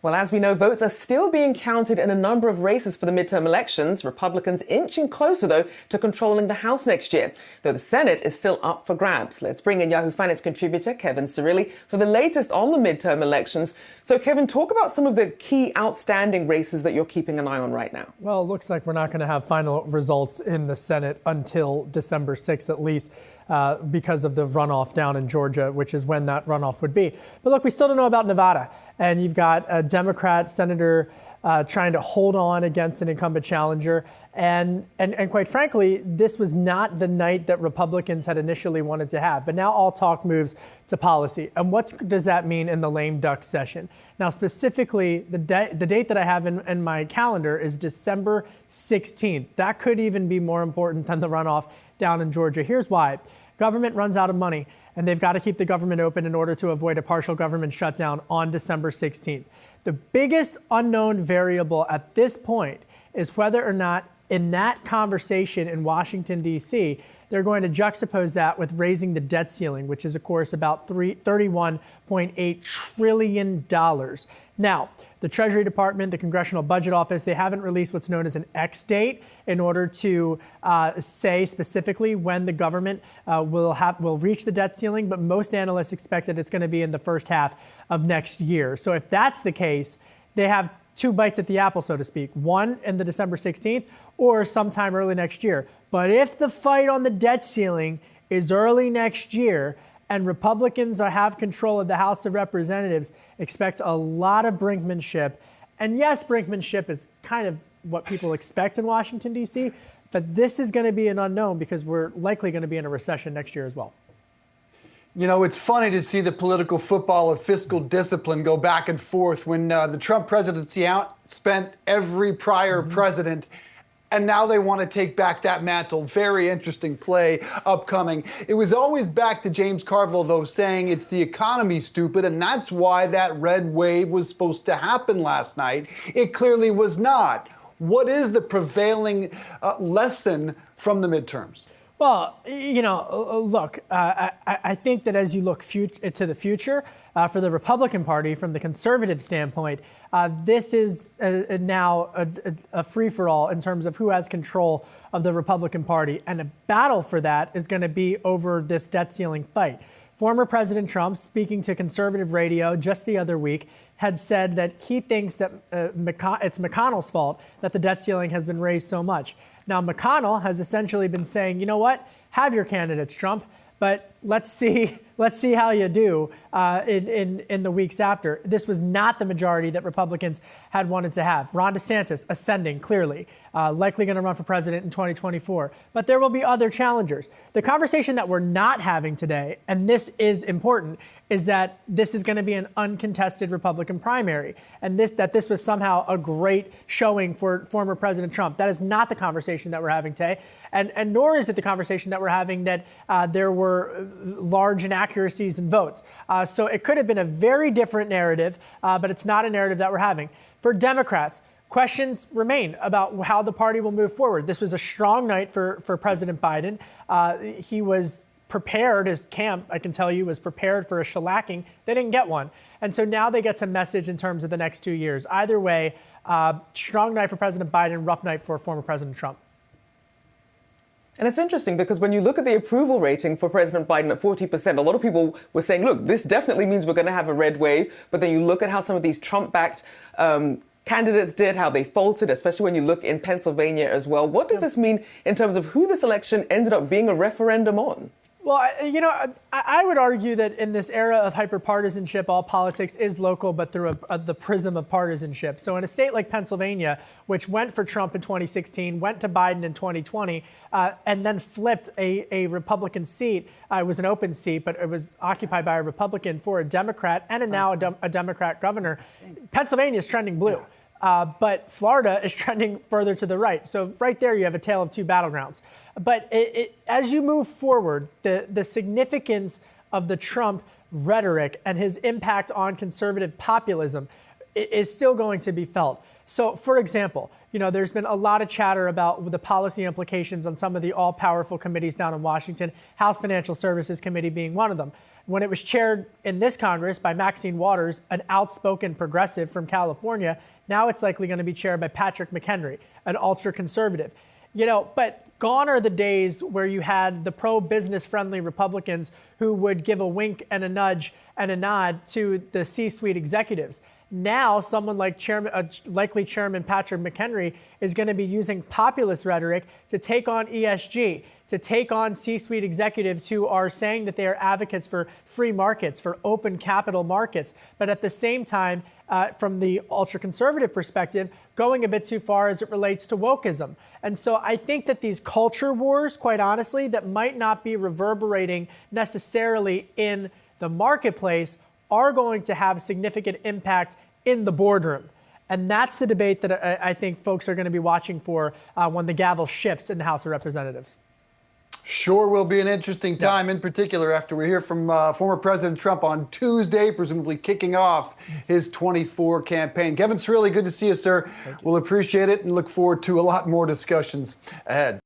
Well, as we know, votes are still being counted in a number of races for the midterm elections. Republicans inching closer, though, to controlling the House next year, though the Senate is still up for grabs. Let's bring in Yahoo Finance contributor Kevin Cirilli for the latest on the midterm elections. So, Kevin, talk about some of the key outstanding races that you're keeping an eye on right now. Well, it looks like we're not going to have final results in the Senate until December 6th, at least. Because of the runoff down in Georgia, which is when that runoff would be. But look, we still don't know about Nevada. And you've got a Democrat senator trying to hold on against an incumbent challenger. And quite frankly, this was not the night that Republicans had initially wanted to have. But now all talk moves to policy. And what does that mean in the lame duck session? Now, specifically, the date that I have in my calendar is December 16th. That could even be more important than the runoff down in Georgia. Here's why. Government runs out of money, and they've got to keep the government open in order to avoid a partial government shutdown on December 16th. The biggest unknown variable at this point is whether or not in that conversation in Washington, D.C., they're going to juxtapose that with raising the debt ceiling, which is, of course, about $31.8 trillion. Now, the Treasury Department, the Congressional Budget Office, they haven't released what's known as an X date in order to say specifically when the government will reach the debt ceiling. But most analysts expect that it's going to be in the first half of next year. So if that's the case, they have two bites at the apple, so to speak, one in the December 16th or sometime early next year. But if the fight on the debt ceiling is early next year and Republicans have control of the House of Representatives, expect a lot of brinkmanship. And yes, brinkmanship is kind of what people expect in Washington, D.C., but this is going to be an unknown because we're likely going to be in a recession next year as well. You know, it's funny to see the political football of fiscal discipline go back and forth when the Trump presidency outspent every prior president. And now they want to take back that mantle. Very interesting play upcoming. It was always back to James Carville, though, saying it's the economy, stupid, and that's why that red wave was supposed to happen last night. It clearly was not. What is the prevailing lesson from the midterms? Well, you know, look, I think that as you look to the future for the Republican Party, from the conservative standpoint, this is now a free-for-all in terms of who has control of the Republican Party. And a battle for that is going to be over this debt ceiling fight. Former President Trump, speaking to conservative radio just the other week, had said that he thinks that it's McConnell's fault that the debt ceiling has been raised so much. Now, McConnell has essentially been saying, you know what, have your candidates, Trump, but let's see how you do in the weeks after. This was not the majority that Republicans had wanted to have. Ron DeSantis ascending clearly, likely going to run for president in 2024. But there will be other challengers. The conversation that we're not having today, and this is important, is that this is going to be an uncontested Republican primary, and this was somehow a great showing for former President Trump. That is not the conversation that we're having today, and nor is it the conversation that we're having that there were large inaccuracies in votes. So it could have been a very different narrative, but it's not a narrative that we're having. For Democrats, questions remain about how the party will move forward. This was a strong night for President Biden. He was prepared, his camp, I can tell you, was prepared for a shellacking. They didn't get one. And so now they get some message in terms of the next 2 years. Either way, strong night for President Biden, rough night for former President Trump. And it's interesting because when you look at the approval rating for President Biden at 40%, a lot of people were saying, look, this definitely means we're going to have a red wave. But then you look at how some of these Trump-backed candidates did, how they faltered, especially when you look in Pennsylvania as well. What does this mean in terms of who this election ended up being a referendum on? Well, you know, I would argue that in this era of hyperpartisanship, all politics is local, but through the prism of partisanship. So in a state like Pennsylvania, which went for Trump in 2016, went to Biden in 2020, and then flipped a Republican seat. It was an open seat, but it was occupied by a Republican for a Democrat and now a Democrat governor. Pennsylvania is trending blue. But Florida is trending further to the right. So right there, you have a tale of two battlegrounds. But as you move forward, the significance of the Trump rhetoric and his impact on conservative populism is still going to be felt. So, for example, you know, there's been a lot of chatter about the policy implications on some of the all-powerful committees down in Washington, House Financial Services Committee being one of them. When it was chaired in this Congress by Maxine Waters, an outspoken progressive from California, now it's likely going to be chaired by Patrick McHenry, an ultra-conservative. But gone are the days where you had the pro-business friendly Republicans who would give a wink and a nudge and a nod to the C-suite executives. Now, someone like likely Chairman Patrick McHenry is going to be using populist rhetoric to take on ESG, to take on C-suite executives who are saying that they are advocates for free markets, for open capital markets, but at the same time, from the ultra-conservative perspective, going a bit too far as it relates to wokeism. And so I think that these culture wars, quite honestly, that might not be reverberating necessarily in the marketplace are going to have significant impact in the boardroom. And that's the debate that I think folks are going to be watching for when the gavel shifts in the House of Representatives. Sure will be an interesting time, in particular after we hear from former President Trump on Tuesday, presumably kicking off his 24 campaign. Kevin Cirilli, good to see you, sir. We'll appreciate it and look forward to a lot more discussions ahead.